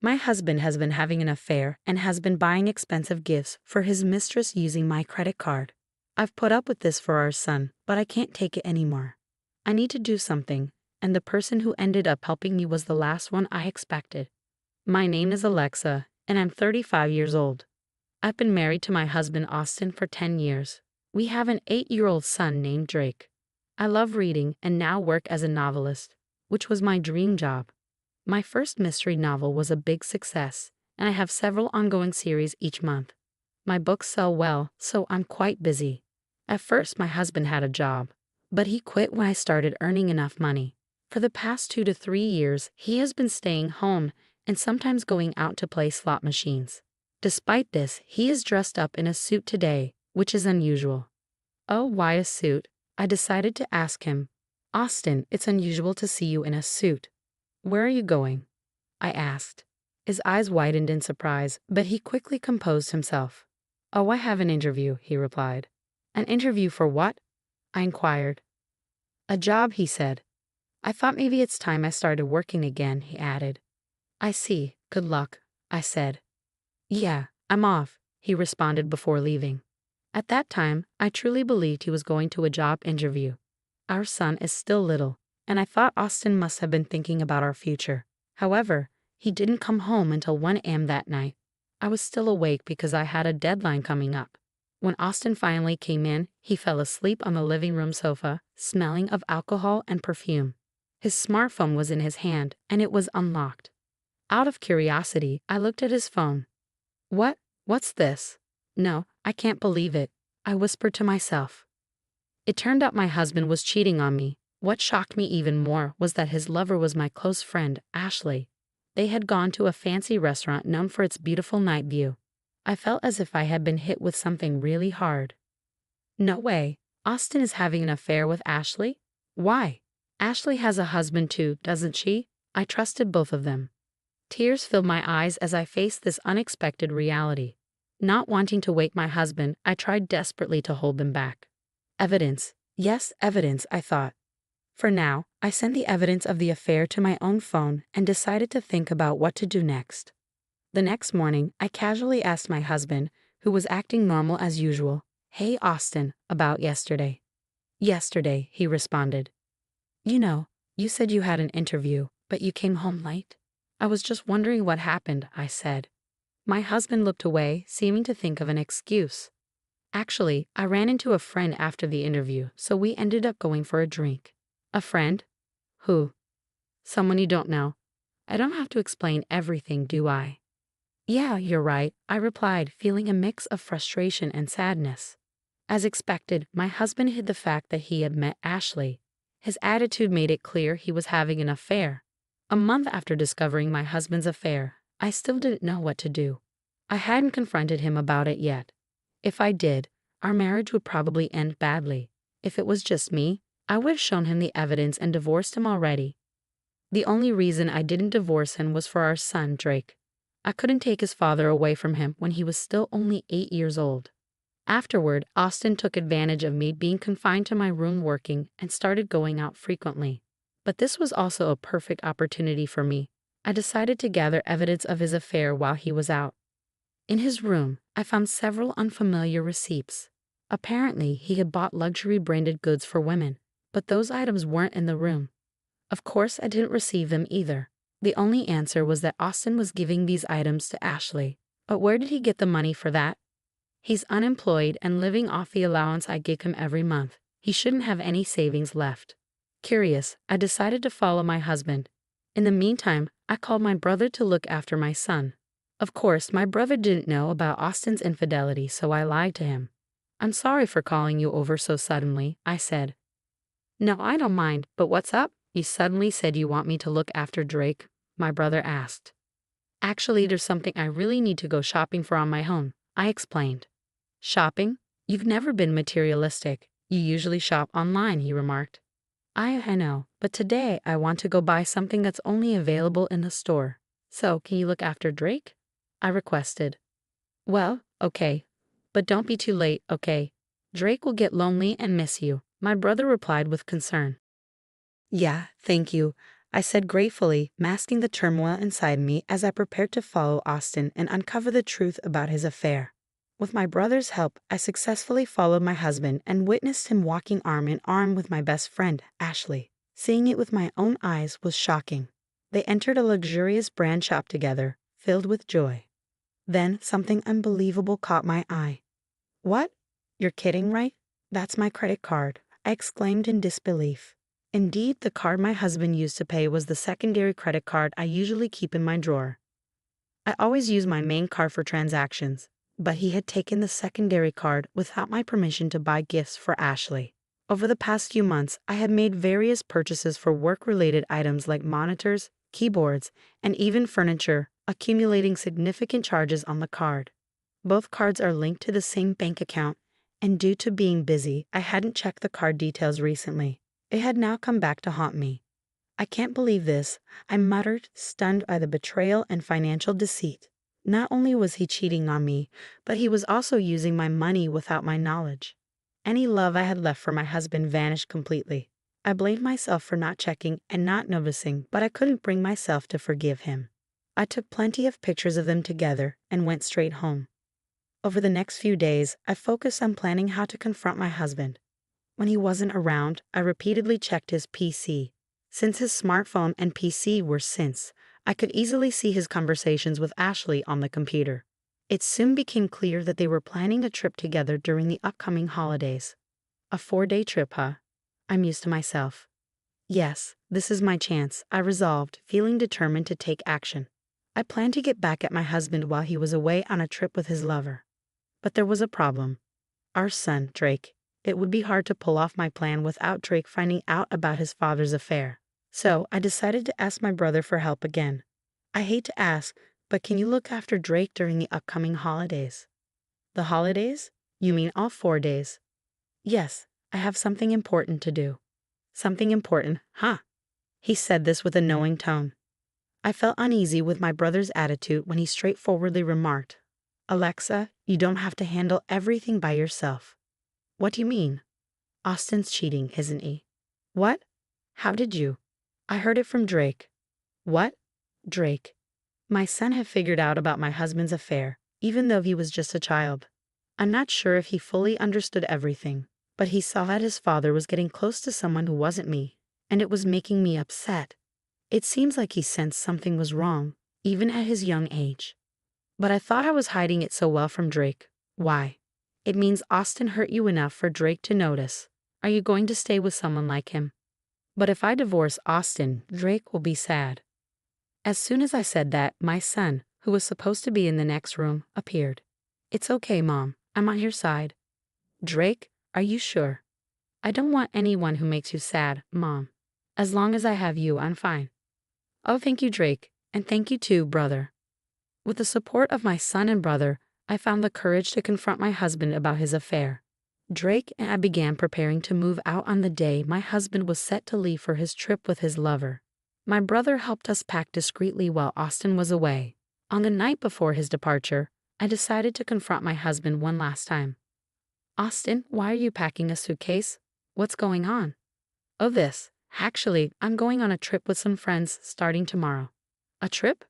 My husband has been having an affair and has been buying expensive gifts for his mistress using my credit card. I've put up with this for our son, but I can't take it anymore. I need to do something, and the person who ended up helping me was the last one I expected. My name is Alexa, and I'm 35 years old. I've been married to my husband Austin for 10 years. We have an 8-year-old son named Drake. I love reading and now work as a novelist, which was my dream job. My first mystery novel was a big success, and I have several ongoing series each month. My books sell well, so I'm quite busy. At first, my husband had a job, but he quit when I started earning enough money. For the past 2 to 3 years, he has been staying home and sometimes going out to play slot machines. Despite this, he is dressed up in a suit today, which is unusual. Oh, why a suit? I decided to ask him. Austin, it's unusual to see you in a suit. Where are you going? I asked. His eyes widened in surprise, but he quickly composed himself. Oh, I have an interview, he replied. An interview for what? I inquired. A job, he said. I thought maybe it's time I started working again, he added. I see, good luck, I said. Yeah, I'm off, he responded before leaving. At that time, I truly believed he was going to a job interview. Our son is still little, and I thought Austin must have been thinking about our future. However, he didn't come home until 1 a.m. that night. I was still awake because I had a deadline coming up. When Austin finally came in, he fell asleep on the living room sofa, smelling of alcohol and perfume. His smartphone was in his hand, and it was unlocked. Out of curiosity, I looked at his phone. What's this? No, I can't believe it, I whispered to myself. It turned out my husband was cheating on me. What shocked me even more was that his lover was my close friend, Ashley. They had gone to a fancy restaurant known for its beautiful night view. I felt as if I had been hit with something really hard. No way, Austin is having an affair with Ashley? Why? Ashley has a husband too, doesn't she? I trusted both of them. Tears filled my eyes as I faced this unexpected reality. Not wanting to wake my husband, I tried desperately to hold them back. Evidence. Yes, evidence, I thought. For now, I sent the evidence of the affair to my own phone and decided to think about what to do next. The next morning, I casually asked my husband, who was acting normal as usual, "Hey, Austin, about yesterday." "Yesterday," he responded. You said you had an interview, but you came home late. I was just wondering what happened, I said. My husband looked away, seeming to think of an excuse. Actually, I ran into a friend after the interview, so we ended up going for a drink. A friend? Who? Someone you don't know. I don't have to explain everything, do I? Yeah, you're right, I replied, feeling a mix of frustration and sadness. As expected, my husband hid the fact that he had met Ashley. His attitude made it clear he was having an affair. A month after discovering my husband's affair, I still didn't know what to do. I hadn't confronted him about it yet. If I did, our marriage would probably end badly. If it was just me, I would have shown him the evidence and divorced him already. The only reason I didn't divorce him was for our son, Drake. I couldn't take his father away from him when he was still only 8 years old. Afterward, Austin took advantage of me being confined to my room working and started going out frequently. But this was also a perfect opportunity for me. I decided to gather evidence of his affair while he was out. In his room, I found several unfamiliar receipts. Apparently, he had bought luxury branded goods for women, but those items weren't in the room. Of course, I didn't receive them either. The only answer was that Austin was giving these items to Ashley. But where did he get the money for that? He's unemployed and living off the allowance I give him every month. He shouldn't have any savings left. Curious, I decided to follow my husband. In the meantime, I called my brother to look after my son. Of course, my brother didn't know about Austin's infidelity, so I lied to him. I'm sorry for calling you over so suddenly, I said. No, I don't mind, but what's up? You suddenly said you want me to look after Drake, my brother asked. Actually, there's something I really need to go shopping for on my own, I explained. Shopping? You've never been materialistic. You usually shop online, he remarked. I know, but today I want to go buy something that's only available in the store. So, can you look after Drake? I requested. Well, okay. But don't be too late, okay? Drake will get lonely and miss you, my brother replied with concern. Yeah, thank you. I said gratefully, masking the turmoil inside me as I prepared to follow Austin and uncover the truth about his affair. With my brother's help, I successfully followed my husband and witnessed him walking arm in arm with my best friend, Ashley. Seeing it with my own eyes was shocking. They entered a luxurious brand shop together, filled with joy. Then something unbelievable caught my eye. "What? You're kidding, right? That's my credit card," I exclaimed in disbelief. Indeed, the card my husband used to pay was the secondary credit card I usually keep in my drawer. I always use my main card for transactions, but he had taken the secondary card without my permission to buy gifts for Ashley. Over the past few months, I had made various purchases for work-related items like monitors, keyboards, and even furniture, accumulating significant charges on the card. Both cards are linked to the same bank account, and due to being busy, I hadn't checked the card details recently. It had now come back to haunt me. "I can't believe this," I muttered, stunned by the betrayal and financial deceit. Not only was he cheating on me, but he was also using my money without my knowledge. Any love I had left for my husband vanished completely. I blamed myself for not checking and not noticing, but I couldn't bring myself to forgive him. I took plenty of pictures of them together and went straight home. Over the next few days, I focused on planning how to confront my husband. When he wasn't around, I repeatedly checked his PC. Since his smartphone and PC were synced, I could easily see his conversations with Ashley on the computer. It soon became clear that they were planning a trip together during the upcoming holidays. A 4-day trip, huh? I mused to myself. Yes, this is my chance, I resolved, feeling determined to take action. I planned to get back at my husband while he was away on a trip with his lover. But there was a problem. Our son, Drake. It would be hard to pull off my plan without Drake finding out about his father's affair. So I decided to ask my brother for help again. "I hate to ask, but can you look after Drake during the upcoming holidays?" "The holidays? You mean all 4 days?" "Yes, I have something important to do." "Something important, huh?" He said this with a knowing tone. I felt uneasy with my brother's attitude when he straightforwardly remarked, "Alexa, you don't have to handle everything by yourself." "What do you mean?" "Austin's cheating, isn't he?" "What? How did you?" "I heard it from Drake." "What?" "Drake. My son had figured out about my husband's affair, even though he was just a child. I'm not sure if he fully understood everything, but he saw that his father was getting close to someone who wasn't me, and it was making me upset. It seems like he sensed something was wrong, even at his young age. But I thought I was hiding it so well from Drake. Why? It means Austin hurt you enough for Drake to notice. Are you going to stay with someone like him? But if I divorce Austin, Drake will be sad." As soon as I said that, my son, who was supposed to be in the next room, appeared. "It's okay, Mom. I'm on your side." "Drake, are you sure?" "I don't want anyone who makes you sad, Mom. As long as I have you, I'm fine." "Oh, thank you, Drake. And thank you too, brother." With the support of my son and brother, I found the courage to confront my husband about his affair. Drake and I began preparing to move out on the day my husband was set to leave for his trip with his lover. My brother helped us pack discreetly while Austin was away. On the night before his departure, I decided to confront my husband one last time. "Austin, why are you packing a suitcase? What's going on?" "Oh, this. Actually, I'm going on a trip with some friends starting tomorrow." "A trip?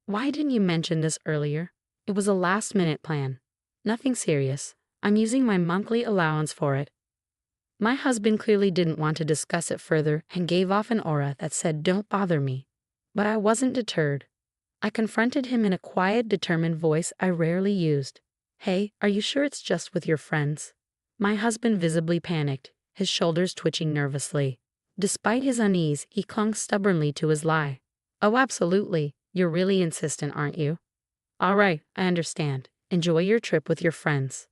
Why didn't you mention this earlier?" "It was a last-minute plan. Nothing serious. I'm using my monthly allowance for it." My husband clearly didn't want to discuss it further and gave off an aura that said, "Don't bother me." But I wasn't deterred. I confronted him in a quiet, determined voice I rarely used. "Hey, are you sure it's just with your friends?" My husband visibly panicked, his shoulders twitching nervously. Despite his unease, he clung stubbornly to his lie. "Oh, absolutely. You're really insistent, aren't you?" "All right, I understand. Enjoy your trip with your friends."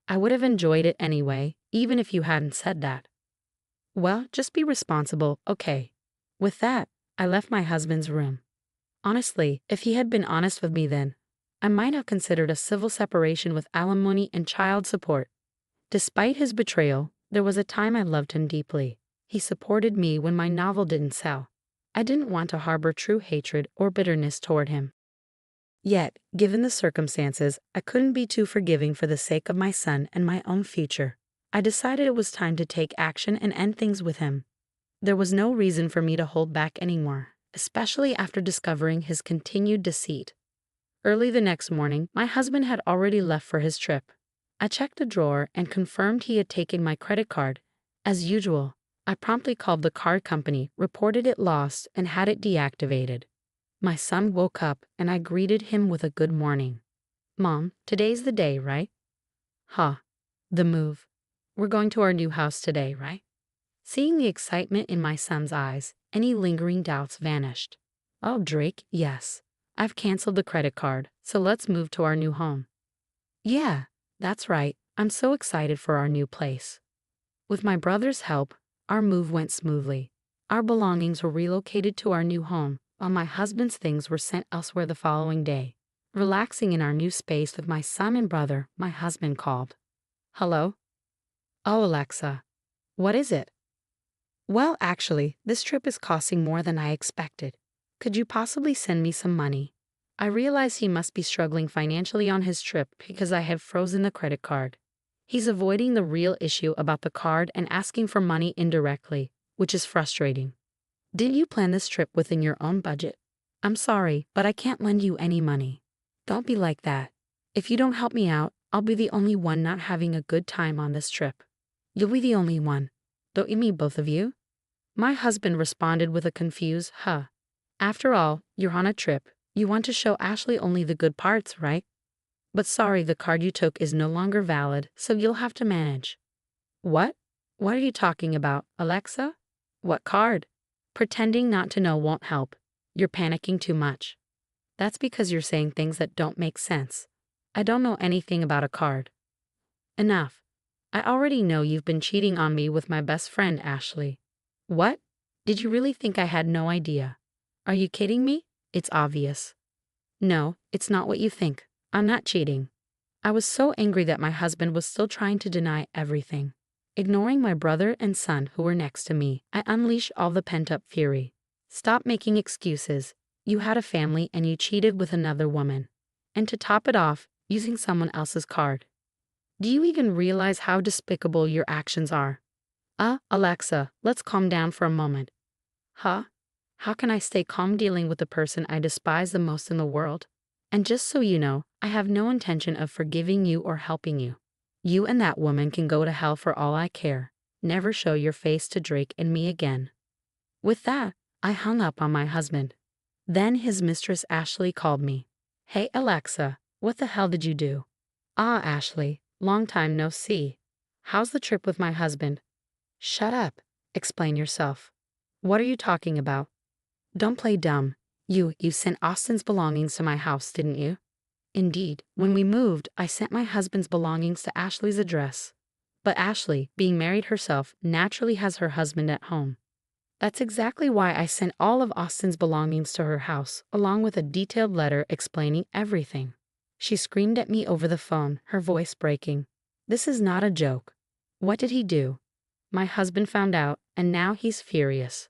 I would have enjoyed it anyway, even if you hadn't said that. "Well, just be responsible, okay?" With that, I left my husband's room. Honestly, if he had been honest with me then, I might have considered a civil separation with alimony and child support. Despite his betrayal, there was a time I loved him deeply. He supported me when my novel didn't sell. I didn't want to harbor true hatred or bitterness toward him. Yet, given the circumstances, I couldn't be too forgiving for the sake of my son and my own future. I decided it was time to take action and end things with him. There was no reason for me to hold back anymore, especially after discovering his continued deceit. Early the next morning, my husband had already left for his trip. I checked a drawer and confirmed he had taken my credit card. As usual, I promptly called the card company, reported it lost, and had it deactivated. My son woke up and I greeted him with a good morning. Mom, today's the day, right? Huh. The move. We're going to our new house today, right? Seeing the excitement in my son's eyes, any lingering doubts vanished. Oh, Drake, yes. I've canceled the credit card, so let's move to our new home. Yeah, that's right. I'm so excited for our new place. With my brother's help, our move went smoothly. Our belongings were relocated to our new home, while my husband's things were sent elsewhere the following day. Relaxing in our new space with my son and brother, my husband called. Hello? Oh, Alexa. What is it? Well, actually, this trip is costing more than I expected. Could you possibly send me some money? I realize he must be struggling financially on his trip because I have frozen the credit card. He's avoiding the real issue about the card and asking for money indirectly, which is frustrating. Didn't you plan this trip within your own budget? I'm sorry, but I can't lend you any money. Don't be like that. If you don't help me out, I'll be the only one not having a good time on this trip. You'll be the only one. Don't you mean both of you? My husband responded with a confused, huh. After all, you're on a trip. You want to show Ashley only the good parts, right? But sorry, the card you took is no longer valid, so you'll have to manage. What? What are you talking about, Alexa? What card? Pretending not to know won't help. You're panicking too much. That's because you're saying things that don't make sense. I don't know anything about a card. Enough. I already know you've been cheating on me with my best friend, Ashley. What? Did you really think I had no idea? Are you kidding me? It's obvious. No, it's not what you think. I'm not cheating. I was so angry that my husband was still trying to deny everything. Ignoring my brother and son who were next to me, I unleashed all the pent-up fury. Stop making excuses. You had a family and you cheated with another woman. And to top it off, using someone else's card. Do you even realize how despicable your actions are? Alexa, let's calm down for a moment. Huh? How can I stay calm dealing with the person I despise the most in the world? And just so you know, I have no intention of forgiving you or helping you. You and that woman can go to hell for all I care. Never show your face to Drake and me again. With that, I hung up on my husband. Then his mistress Ashley called me. Hey Alexa, what the hell did you do? Ashley, long time no see. How's the trip with my husband? Shut up. Explain yourself. What are you talking about? Don't play dumb. You sent Austin's belongings to my house, didn't you? Indeed, when we moved, I sent my husband's belongings to Ashley's address. But Ashley, being married herself, naturally has her husband at home. That's exactly why I sent all of Austin's belongings to her house, along with a detailed letter explaining everything. She screamed at me over the phone, her voice breaking. This is not a joke. What did he do? My husband found out, and now he's furious.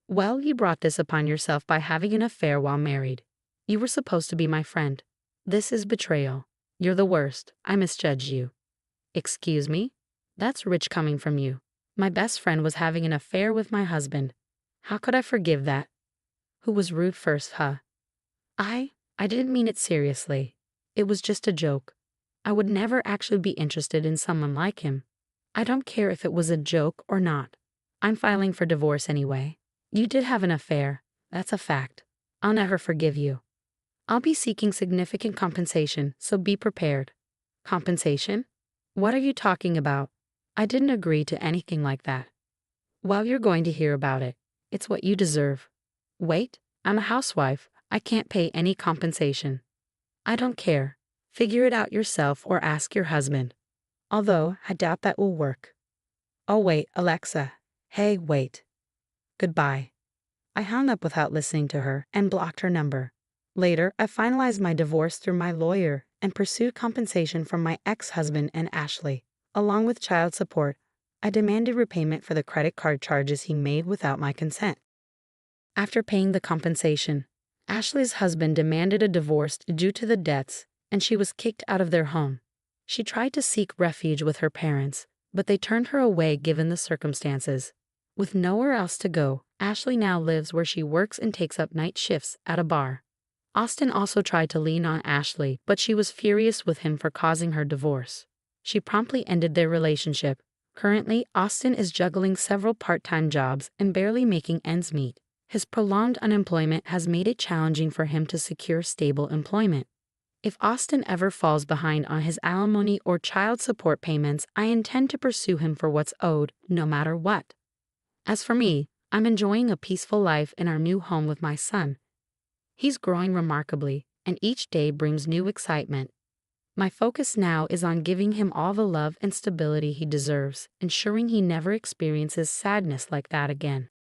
Well, you brought this upon yourself by having an affair while married. You were supposed to be my friend. This is betrayal. You're the worst. I misjudged you. Excuse me? That's rich coming from you. My best friend was having an affair with my husband. How could I forgive that? Who was rude first, huh? I didn't mean it seriously. It was just a joke. I would never actually be interested in someone like him. I don't care if it was a joke or not. I'm filing for divorce anyway. You did have an affair. That's a fact. I'll never forgive you. I'll be seeking significant compensation, so be prepared. Compensation? What are you talking about? I didn't agree to anything like that. Well, you're going to hear about it. It's what you deserve. Wait, I'm a housewife. I can't pay any compensation. I don't care. Figure it out yourself or ask your husband. Although, I doubt that will work. Oh wait, Alexa. Hey, wait. Goodbye. I hung up without listening to her and blocked her number. Later, I finalized my divorce through my lawyer and pursued compensation from my ex-husband and Ashley. Along with child support, I demanded repayment for the credit card charges he made without my consent. After paying the compensation, Ashley's husband demanded a divorce due to the debts, and she was kicked out of their home. She tried to seek refuge with her parents, but they turned her away given the circumstances. With nowhere else to go, Ashley now lives where she works and takes up night shifts at a bar. Austin also tried to lean on Ashley, but she was furious with him for causing her divorce. She promptly ended their relationship. Currently, Austin is juggling several part-time jobs and barely making ends meet. His prolonged unemployment has made it challenging for him to secure stable employment. If Austin ever falls behind on his alimony or child support payments, I intend to pursue him for what's owed, no matter what. As for me, I'm enjoying a peaceful life in our new home with my son. He's growing remarkably, and each day brings new excitement. My focus now is on giving him all the love and stability he deserves, ensuring he never experiences sadness like that again.